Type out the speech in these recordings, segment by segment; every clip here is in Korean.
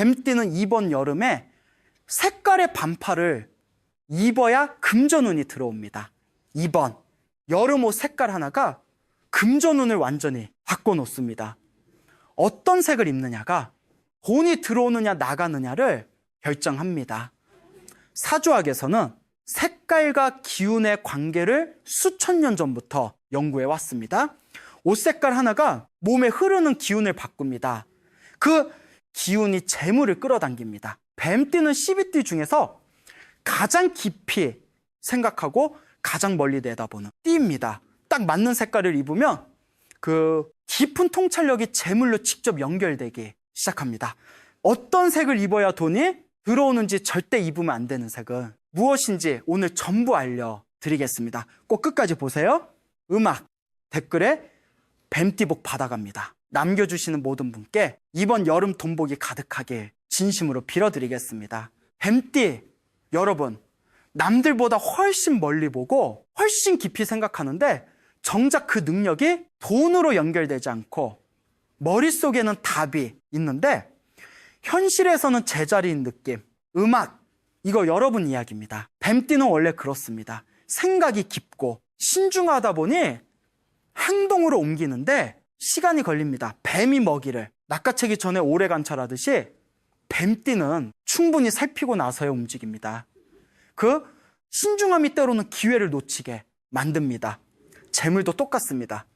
뱀띠는 이번 여름에 색깔의 반팔을 입어야 금전운이 들어옵니다. 2번, 여름 옷 색깔 하나가 금전운을 완전히 바꿔놓습니다. 어떤 색을 입느냐가 돈이 들어오느냐 나가느냐를 결정합니다. 사주학에서는 색깔과 기운의 관계를 수천 년 전부터 연구해 왔습니다. 옷 색깔 하나가 몸에 흐르는 기운을 바꿉니다. 그 기운이 재물을 끌어당깁니다. 뱀띠는 12띠 중에서 가장 깊이 생각하고 가장 멀리 내다보는 띠입니다. 딱 맞는 색깔을 입으면 그 깊은 통찰력이 재물로 직접 연결되기 시작합니다. 어떤 색을 입어야 돈이 들어오는지 절대 입으면 안 되는 색은 무엇인지 오늘 전부 알려드리겠습니다. 꼭 끝까지 보세요. 음악 댓글에 뱀띠복 받아갑니다. 남겨주시는 모든 분께 이번 여름 돈복이 가득하게 진심으로 빌어드리겠습니다. 뱀띠 여러분, 남들보다 훨씬 멀리 보고 훨씬 깊이 생각하는데 정작 그 능력이 돈으로 연결되지 않고 머릿속에는 답이 있는데 현실에서는 제자리인 느낌. 음악, 이거 여러분 이야기입니다. 뱀띠는 원래 그렇습니다. 생각이 깊고 신중하다 보니 행동으로 옮기는데 시간이 걸립니다. 뱀이 먹이를 낚아채기 전에 오래 관찰하듯이 뱀띠는 충분히 살피고 나서야 움직입니다. 그 신중함이 때로는 기회를 놓치게 만듭니다. 재물도 똑같습니다.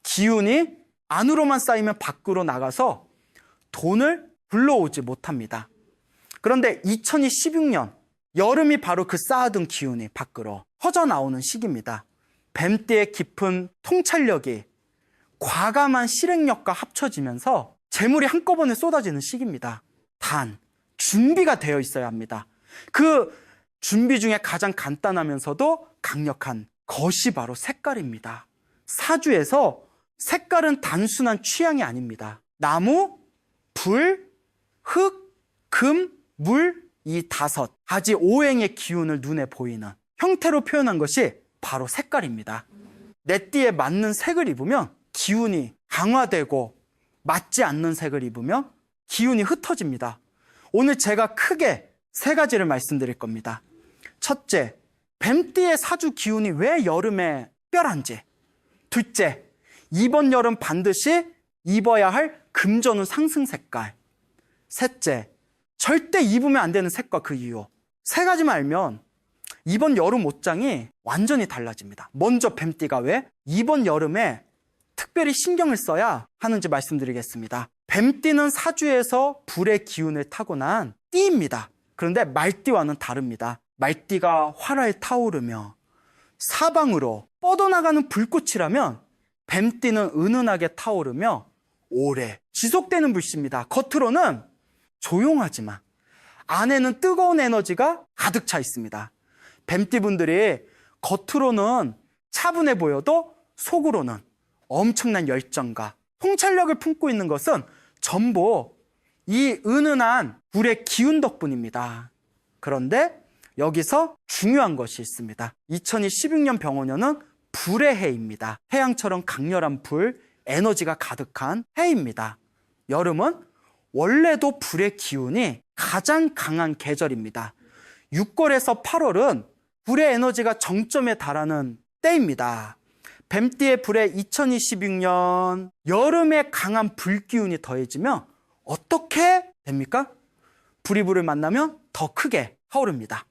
기운이 안으로만 쌓이면 밖으로 나가서 돈을 불러오지 못합니다. 그런데 2016년 여름이 바로 그 쌓아둔 기운이 밖으로 퍼져나오는 시기입니다. 뱀띠의 깊은 통찰력이 과감한 실행력과 합쳐지면서 재물이 한꺼번에 쏟아지는 시기입니다. 단, 준비가 되어 있어야 합니다. 그 준비 중에 가장 간단하면서도 강력한 것이 바로 색깔입니다. 사주에서 색깔은 단순한 취향이 아닙니다. 나무, 불, 흙, 금, 물, 이 5 가지 오행의 기운을 눈에 보이는 형태로 표현한 것이 바로 색깔입니다. 내 띠에 맞는 색을 입으면 기운이 강화되고 맞지 않는 색을 입으면 기운이 흩어집니다. 오늘 제가 크게 3가지를 말씀드릴 겁니다. 첫째, 뱀띠의 사주 기운이 왜 여름에 특별한지. 둘째, 이번 여름 반드시 입어야 할 금전운 상승 색깔. 셋째, 절대 입으면 안 되는 색과 그 이유. 3가지만 알면 이번 여름 옷장이 완전히 달라집니다. 먼저 뱀띠가 왜 이번 여름에 특별히 신경을 써야 하는지 말씀드리겠습니다. 뱀띠는 사주에서 불의 기운을 타고난 띠입니다. 그런데 말띠와는 다릅니다. 말띠가 활활 타오르며 사방으로 뻗어나가는 불꽃이라면 뱀띠는 은은하게 타오르며 오래 지속되는 불씨입니다. 겉으로는 조용하지만 안에는 뜨거운 에너지가 가득 차 있습니다. 뱀띠분들이 겉으로는 차분해 보여도 속으로는 엄청난 열정과 통찰력을 품고 있는 것은 전부 이 은은한 불의 기운 덕분입니다. 그런데 여기서 중요한 것이 있습니다. 2016년 병원년은 불의 해입니다. 태양처럼 강렬한 불, 에너지가 가득한 해입니다. 여름은 원래도 불의 기운이 가장 강한 계절입니다. 6월에서 8월은 불의 에너지가 정점에 달하는 때입니다. 뱀띠의 불에 2026년 여름에 강한 불기운이 더해지면 어떻게 됩니까? 불이 불을 만나면 더 크게 타오릅니다.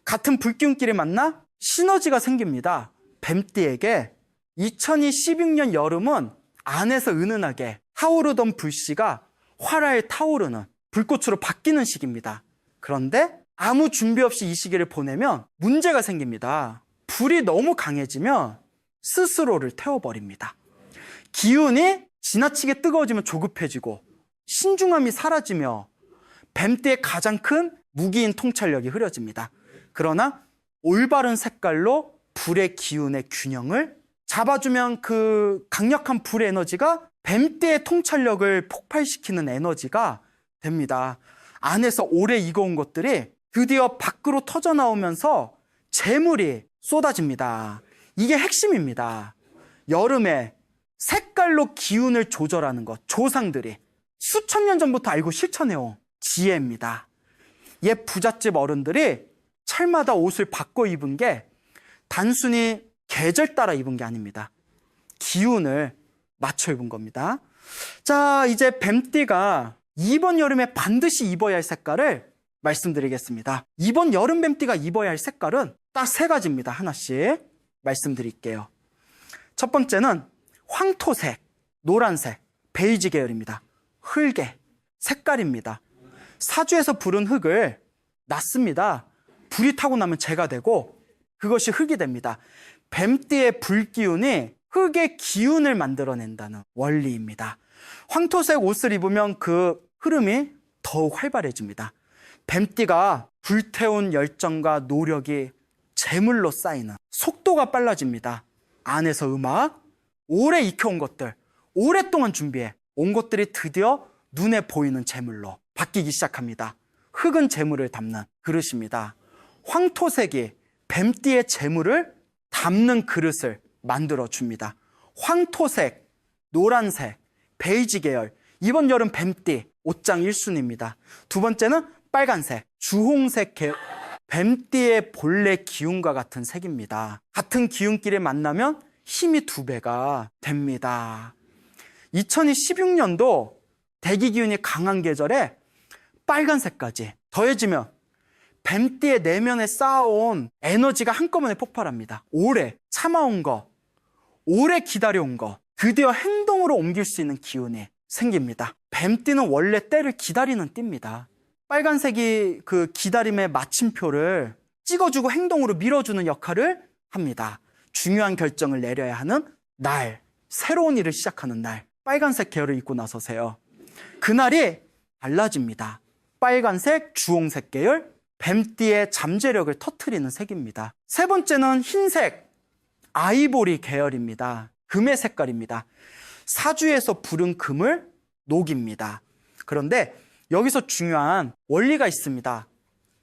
같은 불기운끼리 만나 시너지가 생깁니다. 뱀띠에게 2016년 여름은 안에서 은은하게 타오르던 불씨가 활활 타오르는 불꽃으로 바뀌는 시기입니다. 그런데 아무 준비 없이 이 시기를 보내면 문제가 생깁니다. 불이 너무 강해지면 스스로를 태워버립니다. 기운이 지나치게 뜨거워지면 조급해지고 신중함이 사라지며 뱀띠의 가장 큰 무기인 통찰력이 흐려집니다. 그러나 올바른 색깔로 불의 기운의 균형을 잡아주면 그 강력한 불의 에너지가 뱀띠의 통찰력을 폭발시키는 에너지가 됩니다. 안에서 오래 익어온 것들이 드디어 밖으로 터져나오면서 재물이 쏟아집니다. 이게 핵심입니다. 여름에 색깔로 기운을 조절하는 것, 조상들이 수천 년 전부터 알고 실천해온 지혜입니다. 옛 부잣집 어른들이 철마다 옷을 바꿔 입은 게 단순히 계절 따라 입은 게 아닙니다. 기운을 맞춰 입은 겁니다. 자, 이제 뱀띠가 이번 여름에 반드시 입어야 할 색깔을 말씀드리겠습니다. 이번 여름 뱀띠가 입어야 할 색깔은 딱 3가지입니다. 하나씩 말씀드릴게요. 첫 번째는 황토색, 노란색, 베이지 계열입니다. 흙의 색깔입니다. 사주에서 부른 흙을 놨습니다. 불이 타고 나면 재가 되고 그것이 흙이 됩니다. 뱀띠의 불기운이 흙의 기운을 만들어낸다는 원리입니다. 황토색 옷을 입으면 그 흐름이 더욱 활발해집니다. 뱀띠가 불태운 열정과 노력이 재물로 쌓이는 속도가 빨라집니다. 안에서 음악, 오래 익혀온 것들, 오랫동안 준비해 온 것들이 드디어 눈에 보이는 재물로 바뀌기 시작합니다. 흙은 재물을 담는 그릇입니다. 황토색이 뱀띠의 재물을 담는 그릇을 만들어줍니다. 황토색, 노란색, 베이지 계열, 이번 여름 뱀띠 옷장 1순위입니다. 두 번째는 빨간색, 주홍색 계열, 뱀띠의 본래 기운과 같은 색입니다. 같은 기운끼리 만나면 힘이 2배가 됩니다. 2016년도 대기 기운이 강한 계절에 빨간색까지 더해지면 뱀띠의 내면에 쌓아온 에너지가 한꺼번에 폭발합니다. 오래 참아온 거, 오래 기다려온 거, 드디어 행동으로 옮길 수 있는 기운이 생깁니다. 뱀띠는 원래 때를 기다리는 띠입니다. 빨간색이 그 기다림의 마침표를 찍어주고 행동으로 밀어주는 역할을 합니다. 중요한 결정을 내려야 하는 날, 새로운 일을 시작하는 날, 빨간색 계열을 입고 나서세요. 그날이 달라집니다. 빨간색, 주홍색 계열, 뱀띠의 잠재력을 터트리는 색입니다. 세 번째는 흰색, 아이보리 계열입니다. 금의 색깔입니다. 사주에서 부른 금을 녹입니다. 그런데 여기서 중요한 원리가 있습니다.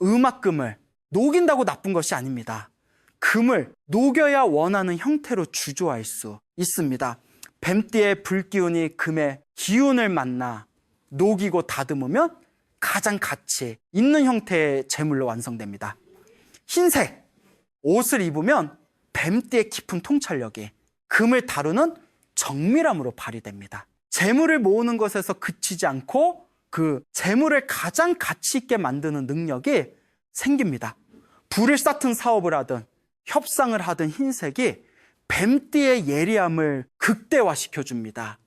음악금을 녹인다고 나쁜 것이 아닙니다. 금을 녹여야 원하는 형태로 주조할 수 있습니다. 뱀띠의 불기운이 금의 기운을 만나 녹이고 다듬으면 가장 가치 있는 형태의 재물로 완성됩니다. 흰색 옷을 입으면 뱀띠의 깊은 통찰력이 금을 다루는 정밀함으로 발휘됩니다. 재물을 모으는 것에서 그치지 않고 그 재물을 가장 가치 있게 만드는 능력이 생깁니다. 불을 쌓든 사업을 하든 협상을 하든 흰색이 뱀띠의 예리함을 극대화시켜줍니다.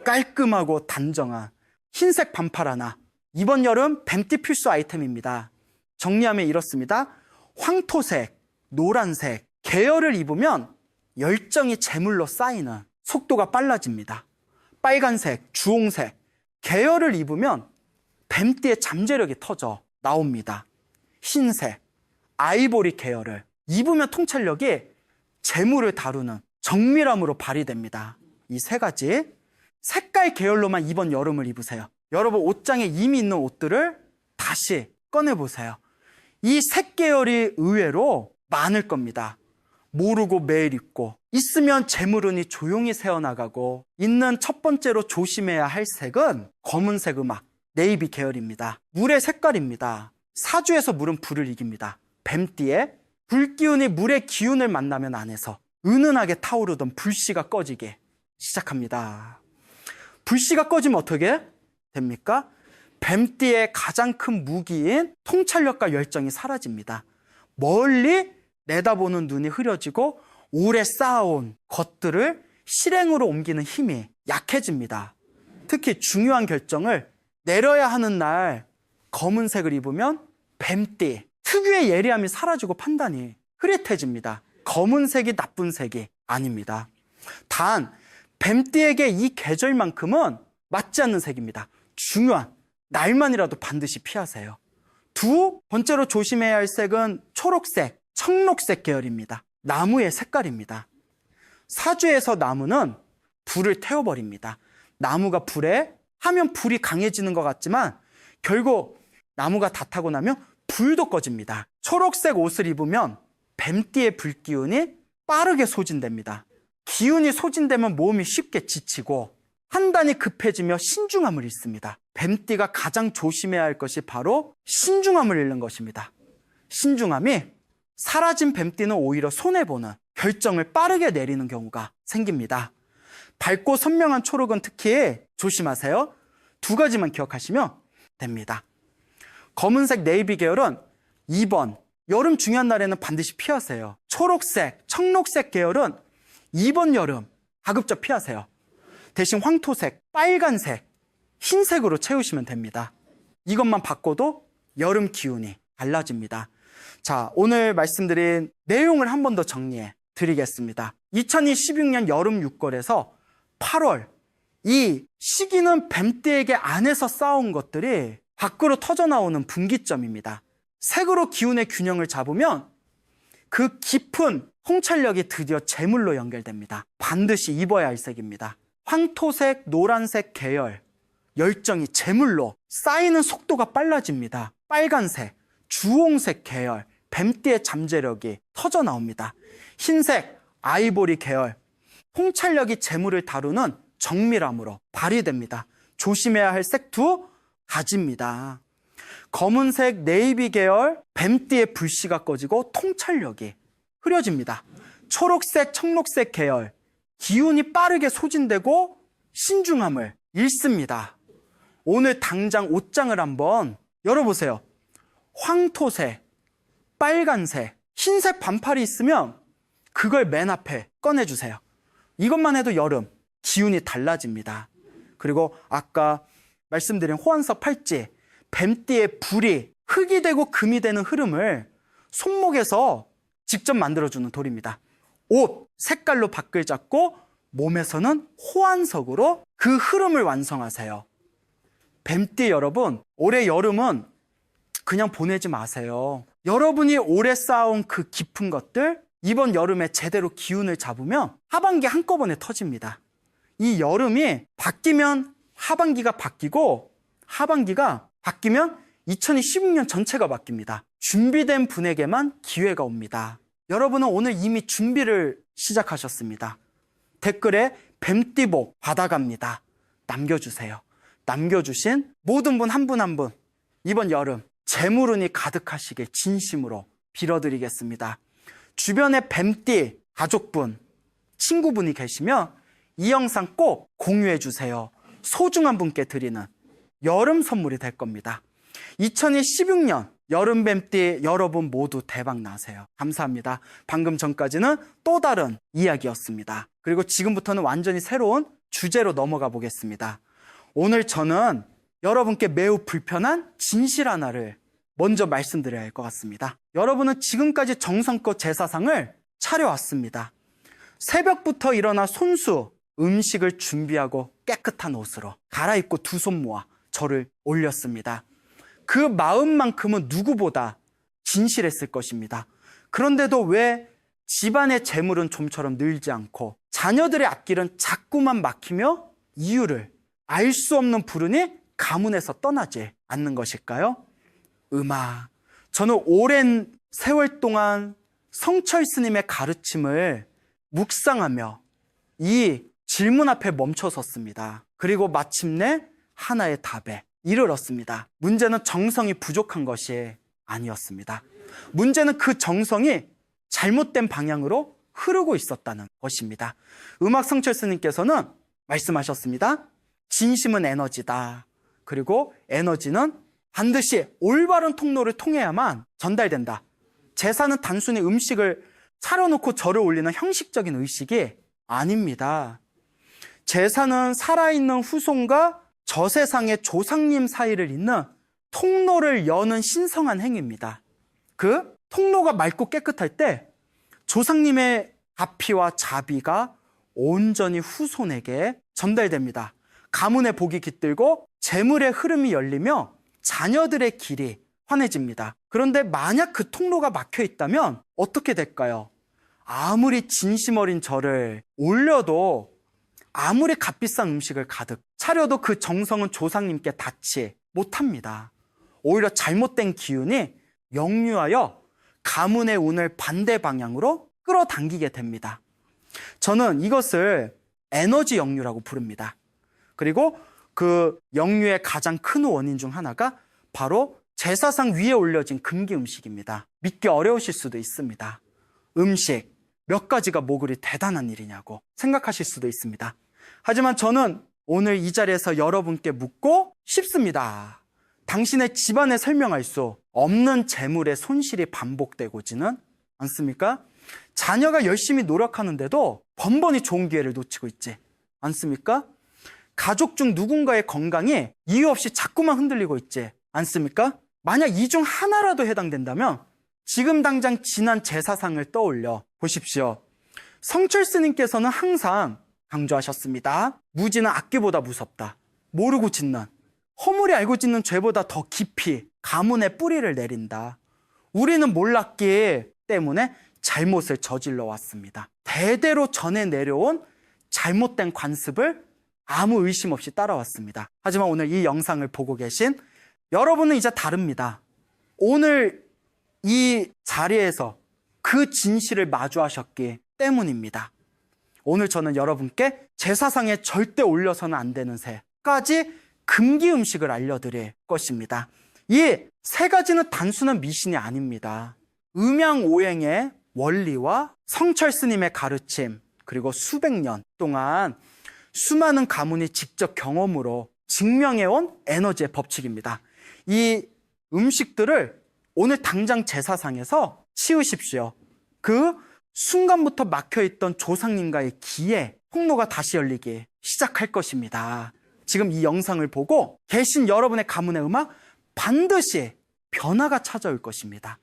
깔끔하고 단정한 흰색 반팔 하나, 이번 여름 뱀띠 필수 아이템입니다. 정리하면 이렇습니다. 황토색, 노란색 계열을 입으면 열정이 재물로 쌓이는 속도가 빨라집니다. 빨간색, 주홍색 계열을 입으면 뱀띠의 잠재력이 터져 나옵니다. 흰색, 아이보리 계열을 입으면 통찰력이 재물을 다루는 정밀함으로 발휘됩니다. 이 3가지 색깔 계열로만 이번 여름을 입으세요. 여러분 옷장에 이미 있는 옷들을 다시 꺼내보세요. 이 색 계열이 의외로 많을 겁니다. 모르고 매일 입고 있으면 재물운이 조용히 새어나가고 있는 첫 번째로 조심해야 할 색은 검은색 음악, 네이비 계열입니다. 물의 색깔입니다. 사주에서 물은 불을 이깁니다. 뱀띠에 불기운이 물의 기운을 만나면 안에서 은은하게 타오르던 불씨가 꺼지게 시작합니다. 불씨가 꺼지면 어떻게 됩니까? 뱀띠의 가장 큰 무기인 통찰력과 열정이 사라집니다. 멀리 내다보는 눈이 흐려지고 오래 쌓아온 것들을 실행으로 옮기는 힘이 약해집니다. 특히 중요한 결정을 내려야 하는 날 검은색을 입으면 뱀띠 특유의 예리함이 사라지고 판단이 흐릿해집니다. 검은색이 나쁜 색이 아닙니다. 단 뱀띠에게 이 계절만큼은 맞지 않는 색입니다. 중요한 날만이라도 반드시 피하세요. 두 번째로 조심해야 할 색은 초록색, 청록색 계열입니다. 나무의 색깔입니다. 사주에서 나무는 불을 태워버립니다. 나무가 불에 하면 불이 강해지는 것 같지만 결국 나무가 다 타고 나면 불도 꺼집니다. 초록색 옷을 입으면 뱀띠의 불기운이 빠르게 소진됩니다. 기운이 소진되면 몸이 쉽게 지치고 판단이 급해지며 신중함을 잃습니다. 뱀띠가 가장 조심해야 할 것이 바로 신중함을 잃는 것입니다. 신중함이 사라진 뱀띠는 오히려 손해보는 결정을 빠르게 내리는 경우가 생깁니다. 밝고 선명한 초록은 특히 조심하세요. 두 가지만 기억하시면 됩니다. 검은색 네이비 계열은 2번 여름 중요한 날에는 반드시 피하세요. 초록색, 청록색 계열은 이번 여름 가급적 피하세요. 대신 황토색, 빨간색, 흰색으로 채우시면 됩니다. 이것만 바꿔도 여름 기운이 달라집니다. 자, 오늘 말씀드린 내용을 한 번 더 정리해 드리겠습니다. 2016년 여름 6월에서 8월, 이 시기는 뱀띠에게 안에서 쌓아온 것들이 밖으로 터져나오는 분기점입니다. 색으로 기운의 균형을 잡으면 그 깊은 통찰력이 드디어 재물로 연결됩니다. 반드시 입어야 할 색입니다. 황토색, 노란색 계열, 열정이 재물로 쌓이는 속도가 빨라집니다. 빨간색, 주홍색 계열, 뱀띠의 잠재력이 터져나옵니다. 흰색, 아이보리 계열, 통찰력이 재물을 다루는 정밀함으로 발휘됩니다. 조심해야 할 색 두 가지입니다. 검은색, 네이비 계열, 뱀띠의 불씨가 꺼지고 통찰력이 흐려집니다. 초록색, 청록색 계열, 기운이 빠르게 소진되고 신중함을 잃습니다. 오늘 당장 옷장을 한번 열어보세요. 황토색, 빨간색, 흰색 반팔이 있으면 그걸 맨 앞에 꺼내주세요. 이것만 해도 여름 기운이 달라집니다. 그리고 아까 말씀드린 호환서 팔찌, 뱀띠의 불이 흙이 되고 금이 되는 흐름을 손목에서 직접 만들어주는 돌입니다. 옷 색깔로 밖을 잡고 몸에서는 호환석으로 그 흐름을 완성하세요. 뱀띠 여러분, 올해 여름은 그냥 보내지 마세요. 여러분이 오래 쌓아온 그 깊은 것들 이번 여름에 제대로 기운을 잡으면 하반기 한꺼번에 터집니다. 이 여름이 바뀌면 하반기가 바뀌고 하반기가 바뀌면 2016년 전체가 바뀝니다. 준비된 분에게만 기회가 옵니다. 여러분은 오늘 이미 준비를 시작하셨습니다. 댓글에 뱀띠복 받아갑니다. 남겨주세요. 남겨주신 모든 분 한 분 한 분 이번 여름 재물운이 가득하시길 진심으로 빌어드리겠습니다. 주변에 뱀띠 가족분, 친구분이 계시면 이 영상 꼭 공유해 주세요. 소중한 분께 드리는 여름 선물이 될 겁니다. 2016년 여름 뱀띠 여러분 모두 대박 나세요. 감사합니다. 방금 전까지는 또 다른 이야기였습니다. 그리고 지금부터는 완전히 새로운 주제로 넘어가 보겠습니다. 오늘 저는 여러분께 매우 불편한 진실 하나를 먼저 말씀드려야 할 것 같습니다. 여러분은 지금까지 정성껏 제사상을 차려왔습니다. 새벽부터 일어나 손수 음식을 준비하고 깨끗한 옷으로 갈아입고 두 손 모아 저를 올렸습니다. 그 마음만큼은 누구보다 진실했을 것입니다. 그런데도 왜 집안의 재물은 좀처럼 늘지 않고 자녀들의 앞길은 자꾸만 막히며 이유를 알 수 없는 불운이 가문에서 떠나지 않는 것일까요? 저는 오랜 세월 동안 성철 스님의 가르침을 묵상하며 이 질문 앞에 멈춰섰습니다. 그리고 마침내 하나의 답에 이르렀습니다. 문제는 정성이 부족한 것이 아니었습니다. 문제는 그 정성이 잘못된 방향으로 흐르고 있었다는 것입니다. 음악 성철 스님께서는 말씀하셨습니다. 진심은 에너지다. 그리고 에너지는 반드시 올바른 통로를 통해야만 전달된다. 제사는 단순히 음식을 차려놓고 절을 올리는 형식적인 의식이 아닙니다. 제사는 살아있는 후손과 저세상의 조상님 사이를 잇는 통로를 여는 신성한 행위입니다. 그 통로가 맑고 깨끗할 때 조상님의 가피와 자비가 온전히 후손에게 전달됩니다. 가문의 복이 깃들고 재물의 흐름이 열리며 자녀들의 길이 환해집니다. 그런데 만약 그 통로가 막혀 있다면 어떻게 될까요? 아무리 진심 어린 절을 올려도 아무리 값비싼 음식을 가득 차려도 그 정성은 조상님께 닿지 못합니다. 오히려 잘못된 기운이 역류하여 가문의 운을 반대 방향으로 끌어당기게 됩니다. 저는 이것을 에너지 역류라고 부릅니다. 그리고 그 역류의 가장 큰 원인 중 하나가 바로 제사상 위에 올려진 금기 음식입니다. 믿기 어려우실 수도 있습니다. 음식 몇 가지가 뭐 그리 대단한 일이냐고 생각하실 수도 있습니다. 하지만 저는 오늘 이 자리에서 여러분께 묻고 싶습니다. 당신의 집안에 설명할 수 없는 재물의 손실이 반복되고지는 않습니까? 자녀가 열심히 노력하는데도 번번이 좋은 기회를 놓치고 있지 않습니까? 가족 중 누군가의 건강이 이유 없이 자꾸만 흔들리고 있지 않습니까? 만약 이 중 하나라도 해당된다면 지금 당장 지난 제사상을 떠올려 보십시오. 성철 스님께서는 항상 강조하셨습니다. 무지는 악귀보다 무섭다. 모르고 짓는, 허물이 알고 짓는 죄보다 더 깊이 가문의 뿌리를 내린다. 우리는 몰랐기 때문에 잘못을 저질러 왔습니다. 대대로 전해 내려온 잘못된 관습을 아무 의심 없이 따라왔습니다. 하지만 오늘 이 영상을 보고 계신 여러분은 이제 다릅니다. 오늘 이 자리에서 그 진실을 마주하셨기 때문입니다. 오늘 저는 여러분께 제사상에 절대 올려서는 안 되는 세 가지 금기 음식을 알려드릴 것입니다. 이 세 가지는 단순한 미신이 아닙니다. 음양오행의 원리와 성철 스님의 가르침, 그리고 수백 년 동안 수많은 가문이 직접 경험으로 증명해온 에너지의 법칙입니다. 이 음식들을 오늘 당장 제사상에서 치우십시오. 그 순간부터 막혀있던 조상님과의 기의 통로가 다시 열리기 시작할 것입니다. 지금 이 영상을 보고 계신 여러분의 가문의 음악 반드시 변화가 찾아올 것입니다.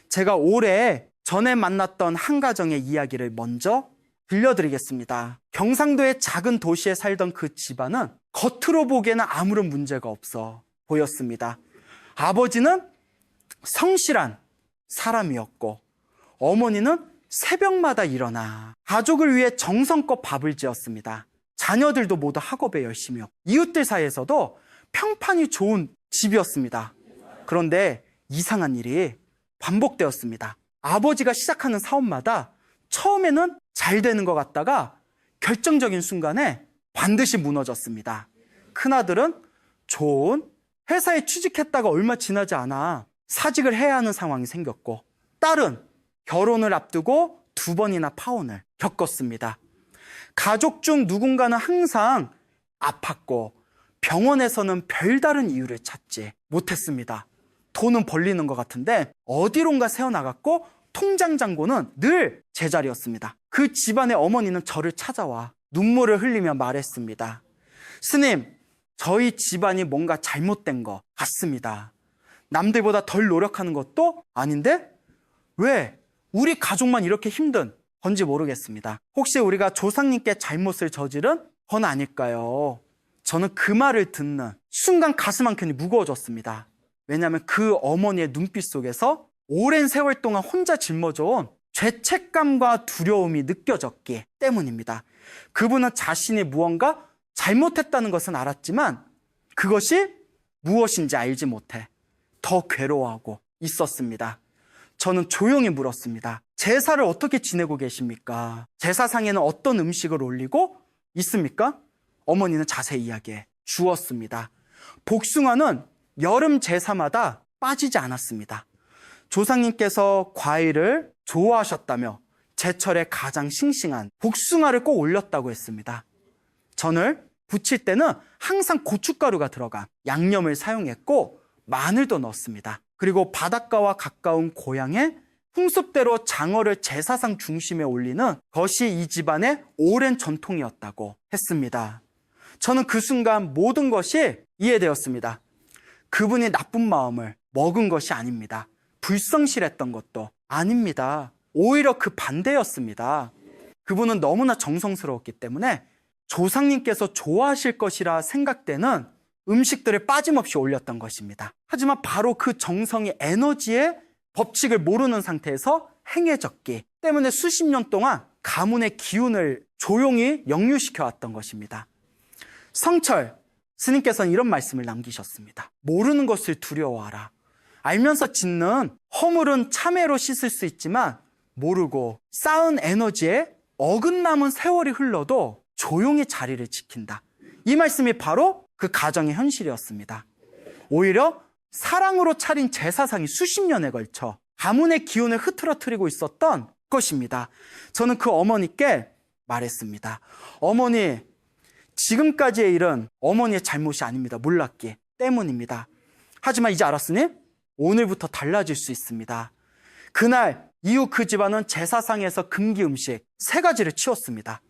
제가 올해 전에 만났던 한 가정의 이야기를 먼저 들려드리겠습니다. 경상도의 작은 도시에 살던 그 집안은 겉으로 보기에는 아무런 문제가 없어 보였습니다. 아버지는 성실한 사람이었고 어머니는 새벽마다 일어나 가족을 위해 정성껏 밥을 지었습니다. 자녀들도 모두 학업에 열심히요. 이웃들 사이에서도 평판이 좋은 집이었습니다. 그런데 이상한 일이 반복되었습니다. 아버지가 시작하는 사업마다 처음에는 잘 되는 것 같다가 결정적인 순간에 반드시 무너졌습니다. 큰아들은 좋은 회사에 취직했다가 얼마 지나지 않아 사직을 해야 하는 상황이 생겼고, 딸은 결혼을 앞두고 2번이나 파혼을 겪었습니다. 가족 중 누군가는 항상 아팠고 병원에서는 별다른 이유를 찾지 못했습니다. 돈은 벌리는 것 같은데 어디론가 새어나갔고 통장 잔고는 늘 제자리였습니다. 그 집안의 어머니는 저를 찾아와 눈물을 흘리며 말했습니다. 스님, 저희 집안이 뭔가 잘못된 것 같습니다. 남들보다 덜 노력하는 것도 아닌데 왜 우리 가족만 이렇게 힘든 건지 모르겠습니다. 혹시 우리가 조상님께 잘못을 저지른 건 아닐까요? 저는 그 말을 듣는 순간 가슴 한켠이 무거워졌습니다. 왜냐하면 그 어머니의 눈빛 속에서 오랜 세월 동안 혼자 짊어져온 죄책감과 두려움이 느껴졌기 때문입니다. 그분은 자신이 무언가 잘못했다는 것은 알았지만 그것이 무엇인지 알지 못해 더 괴로워하고 있었습니다. 저는 조용히 물었습니다. 제사를 어떻게 지내고 계십니까? 제사상에는 어떤 음식을 올리고 있습니까? 어머니는 자세히 이야기해 주었습니다. 복숭아는 여름 제사마다 빠지지 않았습니다. 조상님께서 과일을 좋아하셨다며 제철에 가장 싱싱한 복숭아를 꼭 올렸다고 했습니다. 전을 부칠 때는 항상 고춧가루가 들어간 양념을 사용했고 마늘도 넣었습니다. 그리고 바닷가와 가까운 고향의 풍습대로 장어를 제사상 중심에 올리는 것이 이 집안의 오랜 전통이었다고 했습니다. 저는 그 순간 모든 것이 이해되었습니다. 그분이 나쁜 마음을 먹은 것이 아닙니다. 불성실했던 것도 아닙니다. 오히려 그 반대였습니다. 그분은 너무나 정성스러웠기 때문에 조상님께서 좋아하실 것이라 생각되는 음식들을 빠짐없이 올렸던 것입니다. 하지만 바로 그 정성이 에너지의 법칙을 모르는 상태에서 행해졌기 때문에 수십 년 동안 가문의 기운을 조용히 역류시켜 왔던 것입니다. 성철 스님께서는 이런 말씀을 남기셨습니다. 모르는 것을 두려워하라. 알면서 짓는 허물은 참외로 씻을 수 있지만 모르고 쌓은 에너지에 어긋남은 세월이 흘러도 조용히 자리를 지킨다. 이 말씀이 바로 그 가정의 현실이었습니다. 오히려 사랑으로 차린 제사상이 수십 년에 걸쳐 가문의 기운을 흐트러뜨리고 있었던 것입니다. 저는 그 어머니께 말했습니다. 어머니, 지금까지의 일은 어머니의 잘못이 아닙니다. 몰랐기 때문입니다. 하지만 이제 알았으니 오늘부터 달라질 수 있습니다. 그날 이후 그 집안은 제사상에서 금기 음식 3가지를 치웠습니다.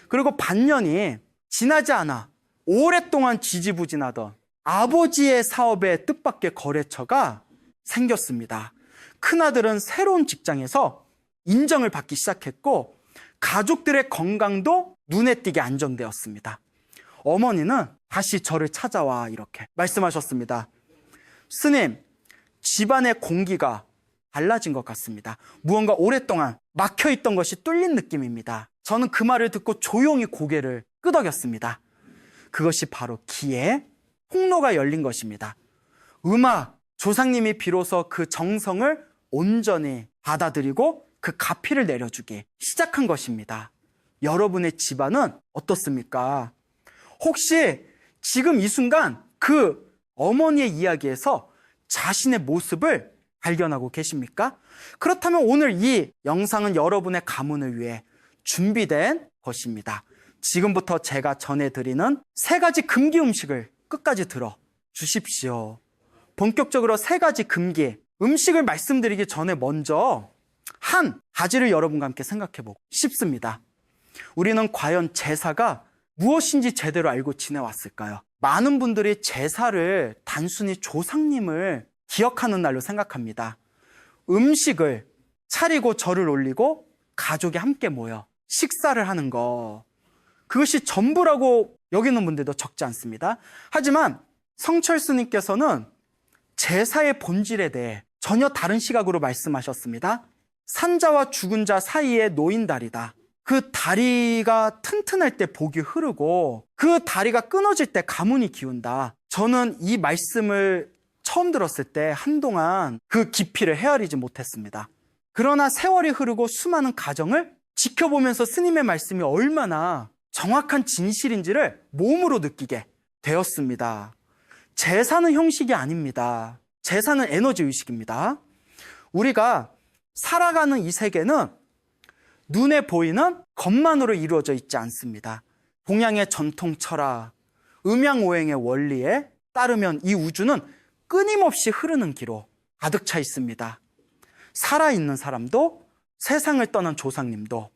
그리고 반년이 지나지 않아 오랫동안 지지부진하던 아버지의 사업의 뜻밖의 거래처가 생겼습니다. 큰아들은 새로운 직장에서 인정을 받기 시작했고 가족들의 건강도 눈에 띄게 안정되었습니다. 어머니는 다시 저를 찾아와 이렇게 말씀하셨습니다. 스님, 집안의 공기가 달라진 것 같습니다. 무언가 오랫동안 막혀있던 것이 뚫린 느낌입니다. 저는 그 말을 듣고 조용히 고개를 끄덕였습니다. 그것이 바로 기의 통로가 열린 것입니다. 조상님이 비로소 그 정성을 온전히 받아들이고 그 가피를 내려주기 시작한 것입니다. 여러분의 집안은 어떻습니까? 혹시 지금 이 순간 그 어머니의 이야기에서 자신의 모습을 발견하고 계십니까? 그렇다면 오늘 이 영상은 여러분의 가문을 위해 준비된 것입니다. 지금부터 제가 전해드리는 3가지 금기 음식을 끝까지 들어 주십시오. 본격적으로 3가지 금기 음식을 말씀드리기 전에 먼저 한 가지를 여러분과 함께 생각해보고 싶습니다. 우리는 과연 제사가 무엇인지 제대로 알고 지내왔을까요? 많은 분들이 제사를 단순히 조상님을 기억하는 날로 생각합니다. 음식을 차리고 절을 올리고 가족이 함께 모여 식사를 하는 거, 그것이 전부라고 여기는 분들도 적지 않습니다. 하지만 성철스님께서는 제사의 본질에 대해 전혀 다른 시각으로 말씀하셨습니다. 산자와 죽은 자 사이에 놓인 다리다. 그 다리가 튼튼할 때 복이 흐르고 그 다리가 끊어질 때 가문이 기운다. 저는 이 말씀을 처음 들었을 때 한동안 그 깊이를 헤아리지 못했습니다. 그러나 세월이 흐르고 수많은 가정을 지켜보면서 스님의 말씀이 얼마나 정확한 진실인지를 몸으로 느끼게 되었습니다. 제사는 형식이 아닙니다. 제사는 에너지 의식입니다. 우리가 살아가는 이 세계는 눈에 보이는 것만으로 이루어져 있지 않습니다. 동양의 전통 철학, 음양오행의 원리에 따르면 이 우주는 끊임없이 흐르는 기로 가득 차 있습니다. 살아있는 사람도, 세상을 떠난 조상님도,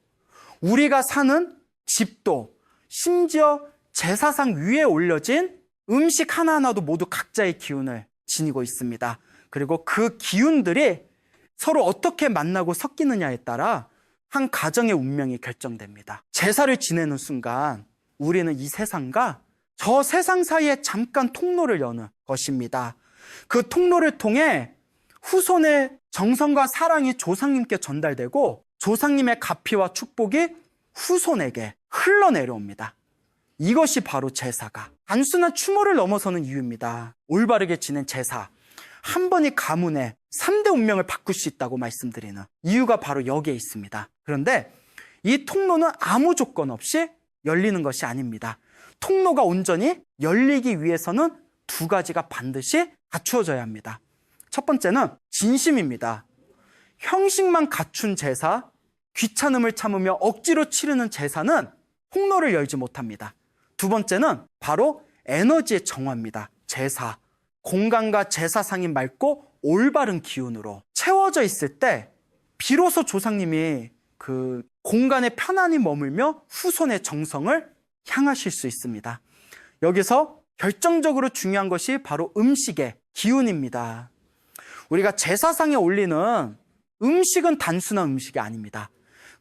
우리가 사는 집도, 심지어 제사상 위에 올려진 음식 하나하나도 모두 각자의 기운을 지니고 있습니다. 그리고 그 기운들이 서로 어떻게 만나고 섞이느냐에 따라 한 가정의 운명이 결정됩니다. 제사를 지내는 순간 우리는 이 세상과 저 세상 사이에 잠깐 통로를 여는 것입니다. 그 통로를 통해 후손의 정성과 사랑이 조상님께 전달되고 조상님의 가피와 축복이 후손에게 흘러내려옵니다. 이것이 바로 제사가 단순한 추모를 넘어서는 이유입니다. 올바르게 지낸 제사, 한 번이 가문의 3대 운명을 바꿀 수 있다고 말씀드리는 이유가 바로 여기에 있습니다. 그런데 이 통로는 아무 조건 없이 열리는 것이 아닙니다. 통로가 온전히 열리기 위해서는 2가지가 반드시 갖추어져야 합니다. 첫 번째는 진심입니다. 형식만 갖춘 제사, 귀찮음을 참으며 억지로 치르는 제사는 통로를 열지 못합니다. 2번째는 바로 에너지의 정화입니다. 제사, 공간과 제사상이 맑고 올바른 기운으로 채워져 있을 때 비로소 조상님이 그 공간에 편안히 머물며 후손의 정성을 향하실 수 있습니다. 여기서 결정적으로 중요한 것이 바로 음식의 기운입니다. 우리가 제사상에 올리는 음식은 단순한 음식이 아닙니다.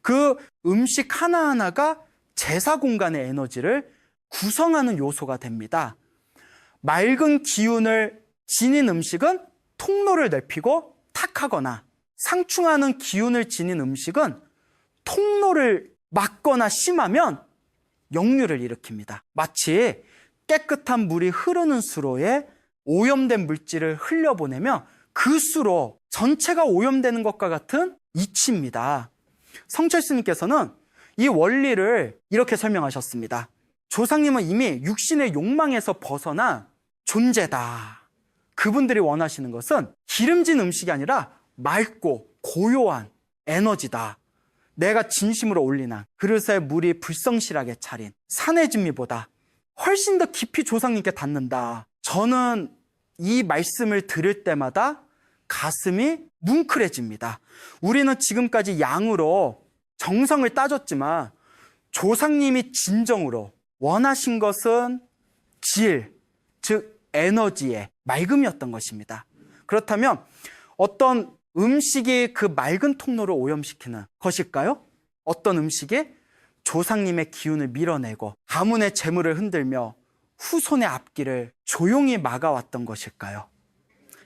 그 음식 하나하나가 제사 공간의 에너지를 구성하는 요소가 됩니다. 맑은 기운을 지닌 음식은 통로를 넓히고 탁하거나 상충하는 기운을 지닌 음식은 통로를 막거나 심하면 역류를 일으킵니다. 마치 깨끗한 물이 흐르는 수로에 오염된 물질을 흘려보내면 그 수로 전체가 오염되는 것과 같은 이치입니다. 성철스님께서는 이 원리를 이렇게 설명하셨습니다. 조상님은 이미 육신의 욕망에서 벗어나 존재다. 그분들이 원하시는 것은 기름진 음식이 아니라 맑고 고요한 에너지다. 내가 진심으로 올리는 그릇에 물이 불성실하게 차린 산의 진미보다 훨씬 더 깊이 조상님께 닿는다. 저는 이 말씀을 들을 때마다 가슴이 뭉클해집니다. 우리는 지금까지 양으로 정성을 따졌지만 조상님이 진정으로 원하신 것은 질, 즉 에너지의 맑음이었던 것입니다. 그렇다면 어떤 음식이 그 맑은 통로를 오염시키는 것일까요? 어떤 음식이 조상님의 기운을 밀어내고 가문의 재물을 흔들며 후손의 앞길을 조용히 막아왔던 것일까요?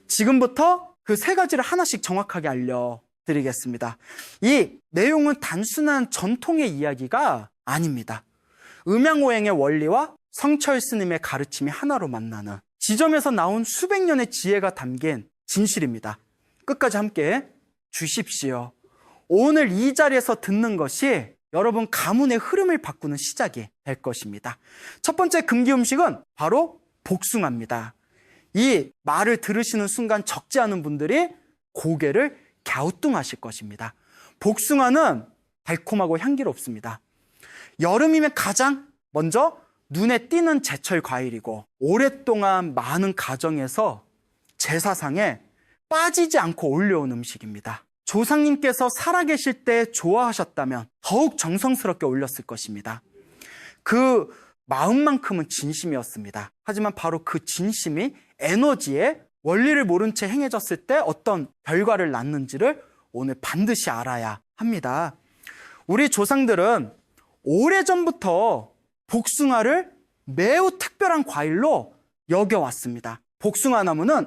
지금부터 그 세 가지를 하나씩 정확하게 알려드리겠습니다. 이 내용은 단순한 전통의 이야기가 아닙니다. 음양오행의 원리와 성철 스님의 가르침이 하나로 만나는 지점에서 나온 수백 년의 지혜가 담긴 진실입니다. 끝까지 함께 주십시오. 오늘 이 자리에서 듣는 것이 여러분 가문의 흐름을 바꾸는 시작이 될 것입니다. 첫 번째 금기 음식은 바로 복숭아입니다. 이 말을 들으시는 순간 적지 않은 분들이 고개를 갸우뚱하실 것입니다. 복숭아는 달콤하고 향기롭습니다. 여름이면 가장 먼저 눈에 띄는 제철 과일이고 오랫동안 많은 가정에서 제사상에 빠지지 않고 올려온 음식입니다. 조상님께서 살아계실 때 좋아하셨다면 더욱 정성스럽게 올렸을 것입니다. 그 마음만큼은 진심이었습니다. 하지만 바로 그 진심이 에너지의 원리를 모른 채 행해졌을 때 어떤 결과를 낳는지를 오늘 반드시 알아야 합니다. 우리 조상들은 오래전부터 복숭아를 매우 특별한 과일로 여겨왔습니다. 복숭아 나무는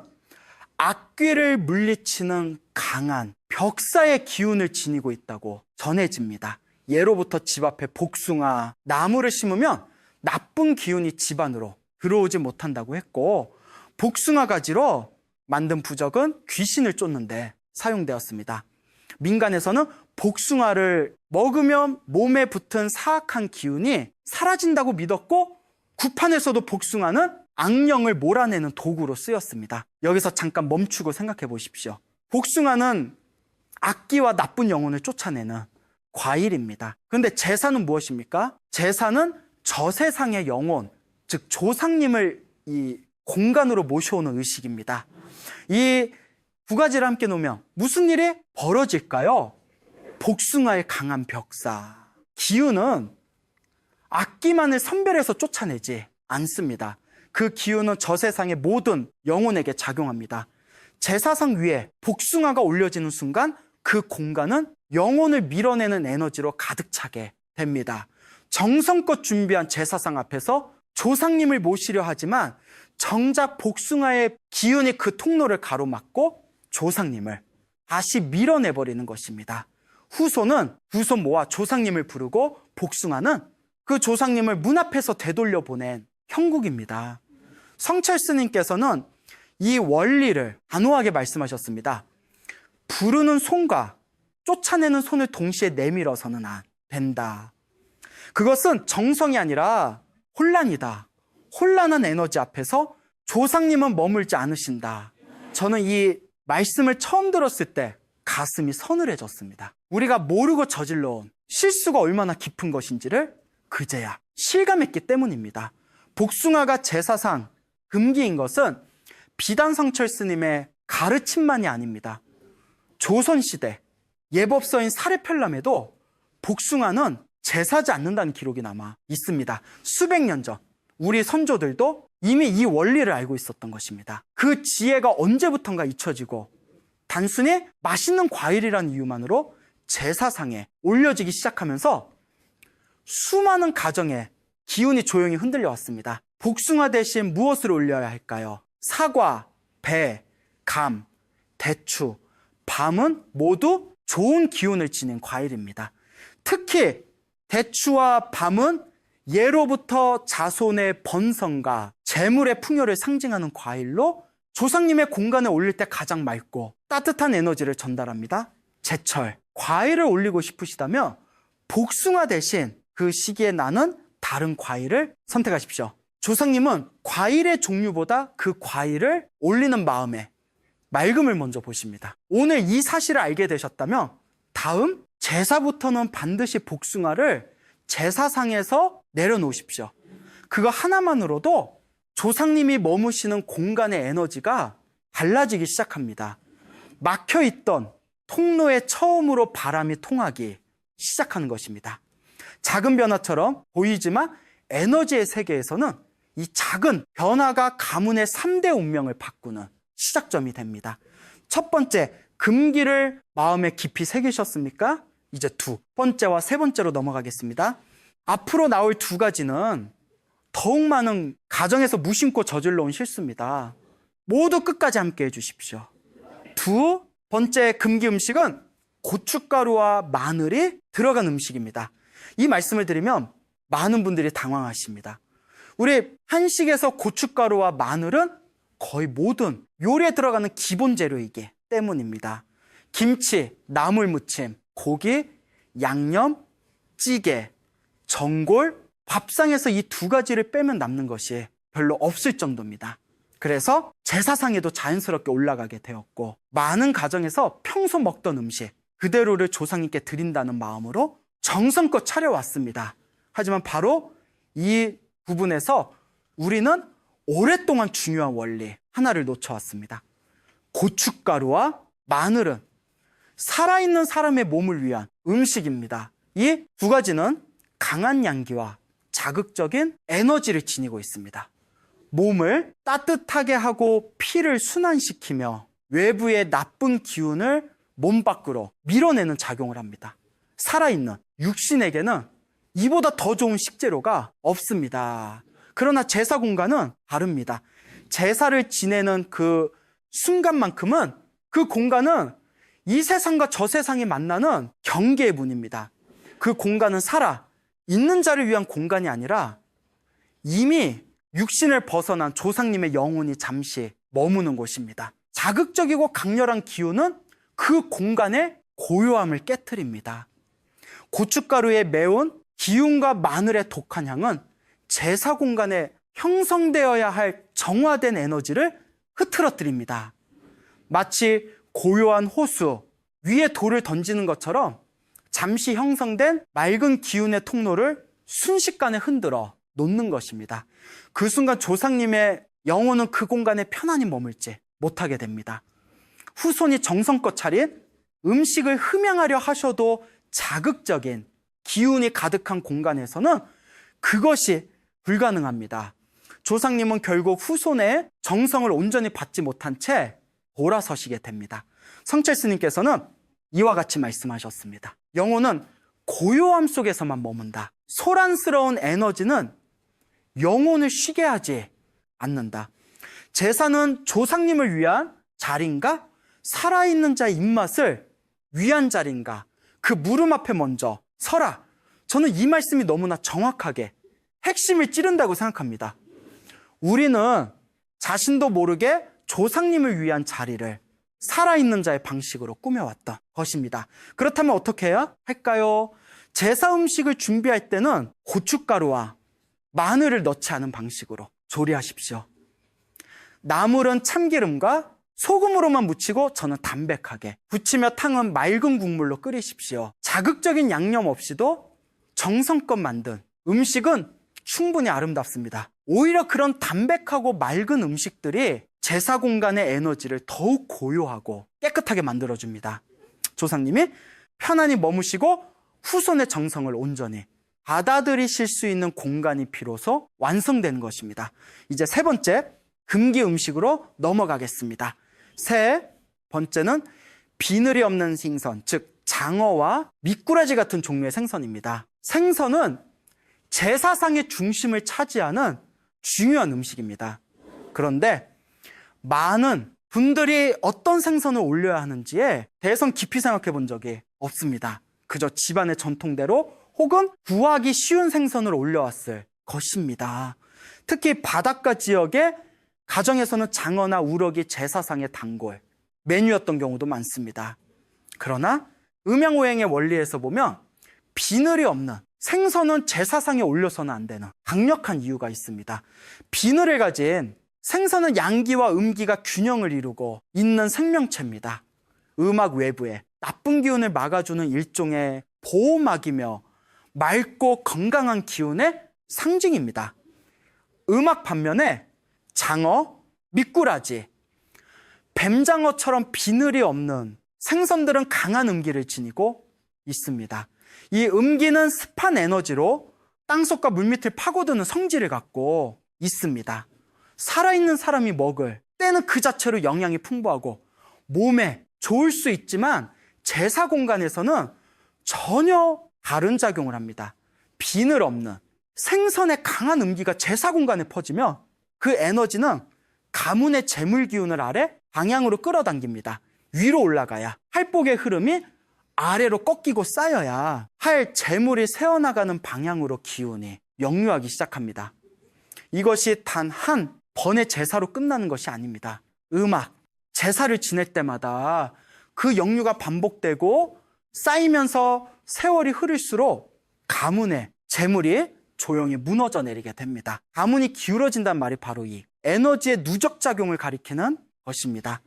악귀를 물리치는 강한 벽사의 기운을 지니고 있다고 전해집니다. 예로부터 집 앞에 복숭아 나무를 심으면 나쁜 기운이 집 안으로 들어오지 못한다고 했고, 복숭아 가지로 만든 부적은 귀신을 쫓는데 사용되었습니다. 민간에서는 복숭아를 먹으면 몸에 붙은 사악한 기운이 사라진다고 믿었고, 구판에서도 복숭아는 악령을 몰아내는 도구로 쓰였습니다. 여기서 잠깐 멈추고 생각해 보십시오. 복숭아는 악기와 나쁜 영혼을 쫓아내는 과일입니다. 그런데 제사는 무엇입니까? 제사는 저세상의 영혼, 즉 조상님을 이 공간으로 모셔오는 의식입니다. 이 두 가지를 함께 놓으면 무슨 일이 벌어질까요? 복숭아의 강한 벽사. 기운은 악기만을 선별해서 쫓아내지 않습니다. 그 기운은 저세상의 모든 영혼에게 작용합니다. 제사상 위에 복숭아가 올려지는 순간 그 공간은 영혼을 밀어내는 에너지로 가득 차게 됩니다. 정성껏 준비한 제사상 앞에서 조상님을 모시려 하지만 정작 복숭아의 기운이 그 통로를 가로막고 조상님을 다시 밀어내버리는 것입니다. 후손은 두 손 모아 조상님을 부르고 복숭아는 그 조상님을 문 앞에서 되돌려 보낸 형국입니다. 성철 스님께서는 이 원리를 단호하게 말씀하셨습니다. 부르는 손과 쫓아내는 손을 동시에 내밀어서는 안 된다. 그것은 정성이 아니라 혼란이다. 혼란한 에너지 앞에서 조상님은 머물지 않으신다. 저는 이 말씀을 처음 들었을 때 가슴이 서늘해졌습니다. 우리가 모르고 저질러온 실수가 얼마나 깊은 것인지를 그제야 실감했기 때문입니다. 복숭아가 제사상 금기인 것은 비단 성철 스님의 가르침만이 아닙니다. 조선시대 예법서인 사례편람에도 복숭아는 제사지 않는다는 기록이 남아 있습니다. 수백 년 전 우리 선조들도 이미 이 원리를 알고 있었던 것입니다. 그 지혜가 언제부턴가 잊혀지고 단순히 맛있는 과일이라는 이유만으로 제사상에 올려지기 시작하면서 수많은 가정에 기운이 조용히 흔들려 왔습니다. 복숭아 대신 무엇을 올려야 할까요? 사과, 배, 감, 대추, 밤은 모두 좋은 기운을 지닌 과일입니다. 특히 대추와 밤은 예로부터 자손의 번성과 재물의 풍요를 상징하는 과일로 조상님의 공간에 올릴 때 가장 맑고 따뜻한 에너지를 전달합니다. 제철, 과일을 올리고 싶으시다면 복숭아 대신 그 시기에 나는 다른 과일을 선택하십시오. 조상님은 과일의 종류보다 그 과일을 올리는 마음에 맑음을 먼저 보십니다. 오늘 이 사실을 알게 되셨다면 다음 제사부터는 반드시 복숭아를 제사상에서 내려놓으십시오. 그거 하나만으로도 조상님이 머무시는 공간의 에너지가 달라지기 시작합니다. 막혀있던 통로에 처음으로 바람이 통하기 시작하는 것입니다. 작은 변화처럼 보이지만 에너지의 세계에서는 이 작은 변화가 가문의 3대 운명을 바꾸는 시작점이 됩니다. 첫 번째, 금기를 마음에 깊이 새기셨습니까? 이제 두 번째와 세 번째로 넘어가겠습니다. 앞으로 나올 두 가지는 더욱 많은 가정에서 무심코 저질러 온 실수입니다. 모두 끝까지 함께 해주십시오. 두 번째 금기 음식은 고춧가루와 마늘이 들어간 음식입니다. 이 말씀을 드리면 많은 분들이 당황하십니다. 우리 한식에서 고춧가루와 마늘은 거의 모든 요리에 들어가는 기본 재료이기 때문입니다. 김치, 나물무침, 고기, 양념, 찌개, 전골, 밥상에서 이 두 가지를 빼면 남는 것이 별로 없을 정도입니다. 그래서 제사상에도 자연스럽게 올라가게 되었고, 많은 가정에서 평소 먹던 음식 그대로를 조상님께 드린다는 마음으로 정성껏 차려왔습니다. 하지만 바로 이 부분에서 우리는 오랫동안 중요한 원리 하나를 놓쳐왔습니다. 고춧가루와 마늘은 살아있는 사람의 몸을 위한 음식입니다. 이 두 가지는 강한 양기와 자극적인 에너지를 지니고 있습니다. 몸을 따뜻하게 하고 피를 순환시키며 외부의 나쁜 기운을 몸 밖으로 밀어내는 작용을 합니다. 살아있는 육신에게는 이보다 더 좋은 식재료가 없습니다. 그러나 제사 공간은 다릅니다. 제사를 지내는 그 순간만큼은 그 공간은 이 세상과 저 세상이 만나는 경계의 문입니다. 그 공간은 살아 있는 자를 위한 공간이 아니라 이미 육신을 벗어난 조상님의 영혼이 잠시 머무는 곳입니다. 자극적이고 강렬한 기운은 그 공간의 고요함을 깨트립니다. 고춧가루의 매운 기운과 마늘의 독한 향은 제사 공간에 형성되어야 할 정화된 에너지를 흐트러뜨립니다. 마치 고요한 호수 위에 돌을 던지는 것처럼 잠시 형성된 맑은 기운의 통로를 순식간에 흔들어 놓는 것입니다. 그 순간 조상님의 영혼은 그 공간에 편안히 머물지 못하게 됩니다. 후손이 정성껏 차린 음식을 흠양하려 하셔도 자극적인 기운이 가득한 공간에서는 그것이 불가능합니다. 조상님은 결국 후손의 정성을 온전히 받지 못한 채 돌아서시게 됩니다. 성철 스님께서는 이와 같이 말씀하셨습니다. 영혼은 고요함 속에서만 머문다. 소란스러운 에너지는 영혼을 쉬게 하지 않는다. 제사는 조상님을 위한 자리인가? 살아있는 자의 입맛을 위한 자리인가? 그 물음 앞에 먼저 서라. 저는 이 말씀이 너무나 정확하게 핵심을 찌른다고 생각합니다. 우리는 자신도 모르게 조상님을 위한 자리를 살아있는 자의 방식으로 꾸며왔던 것입니다. 그렇다면 어떻게 해야 할까요? 제사 음식을 준비할 때는 고춧가루와 마늘을 넣지 않은 방식으로 조리하십시오. 나물은 참기름과 소금으로만 무치고 저는 담백하게, 부치며 탕은 맑은 국물로 끓이십시오. 자극적인 양념 없이도 정성껏 만든 음식은 충분히 아름답습니다. 오히려 그런 담백하고 맑은 음식들이 제사 공간의 에너지를 더욱 고요하고 깨끗하게 만들어줍니다. 조상님이 편안히 머무시고 후손의 정성을 온전히 받아들이실 수 있는 공간이 비로소 완성되는 것입니다. 이제 세 번째 금기 음식으로 넘어가겠습니다. 세 번째는 비늘이 없는 생선, 즉 장어와 미꾸라지 같은 종류의 생선입니다. 생선은 제사상의 중심을 차지하는 중요한 음식입니다. 그런데 많은 분들이 어떤 생선을 올려야 하는지에 대해서 깊이 생각해 본 적이 없습니다. 그저 집안의 전통대로 혹은 구하기 쉬운 생선을 올려왔을 것입니다. 특히 바닷가 지역의 가정에서는 장어나 우럭이 제사상의 단골 메뉴였던 경우도 많습니다. 그러나 음양오행의 원리에서 보면 비늘이 없는 생선은 제사상에 올려서는 안 되는 강력한 이유가 있습니다. 비늘을 가진 생선은 양기와 음기가 균형을 이루고 있는 생명체입니다. 음악 외부에 나쁜 기운을 막아주는 일종의 보호막이며 맑고 건강한 기운의 상징입니다. 음악 반면에 장어, 미꾸라지, 뱀장어처럼 비늘이 없는 생선들은 강한 음기를 지니고 있습니다. 이 음기는 습한 에너지로 땅속과 물밑을 파고드는 성질을 갖고 있습니다. 살아있는 사람이 먹을 때는 그 자체로 영양이 풍부하고 몸에 좋을 수 있지만 제사 공간에서는 전혀 다른 작용을 합니다. 비늘 없는 생선의 강한 음기가 제사 공간에 퍼지면 그 에너지는 가문의 재물 기운을 아래 방향으로 끌어당깁니다. 위로 올라가야 할복의 흐름이 아래로 꺾이고 쌓여야 할 재물이 새어나가는 방향으로 기운이 역류하기 시작합니다. 이것이 단 한 번의 제사로 끝나는 것이 아닙니다. 음악, 제사를 지낼 때마다 그 역류가 반복되고 쌓이면서 세월이 흐를수록 가문의 재물이 조용히 무너져 내리게 됩니다. 가문이 기울어진다는 말이 바로 이 에너지의 누적 작용을 가리키는 것입니다.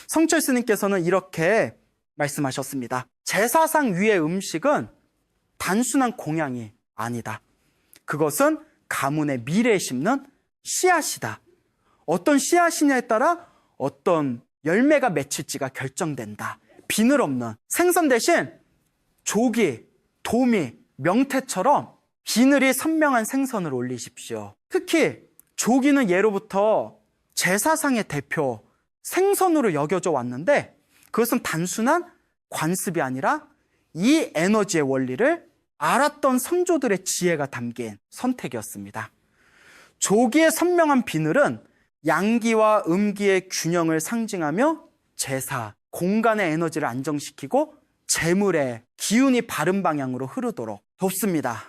성철 스님께서는 이렇게 말씀하셨습니다. 제사상 위의 음식은 단순한 공양이 아니다. 그것은 가문의 미래에 심는 씨앗이다. 어떤 씨앗이냐에 따라 어떤 열매가 맺힐지가 결정된다. 비늘 없는 생선 대신 조기, 도미, 명태처럼 비늘이 선명한 생선을 올리십시오. 특히 조기는 예로부터 제사상의 대표 생선으로 여겨져 왔는데 그것은 단순한 관습이 아니라 이 에너지의 원리를 알았던 선조들의 지혜가 담긴 선택이었습니다. 조기의 선명한 비늘은 양기와 음기의 균형을 상징하며 제사, 공간의 에너지를 안정시키고 재물의 기운이 바른 방향으로 흐르도록 돕습니다.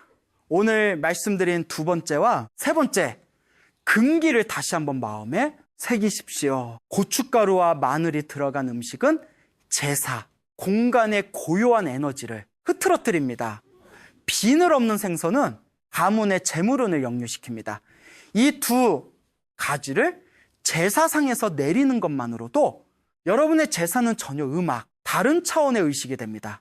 오늘 말씀드린 두 번째와 세 번째, 금기를 다시 한번 마음에 새기십시오. 고춧가루와 마늘이 들어간 음식은 제사, 공간의 고요한 에너지를 흐트러뜨립니다. 비늘 없는 생선은 가문의 재물운을 역류시킵니다. 이 두 가지를 제사상에서 내리는 것만으로도 여러분의 제사는 전혀 음악, 다른 차원의 의식이 됩니다.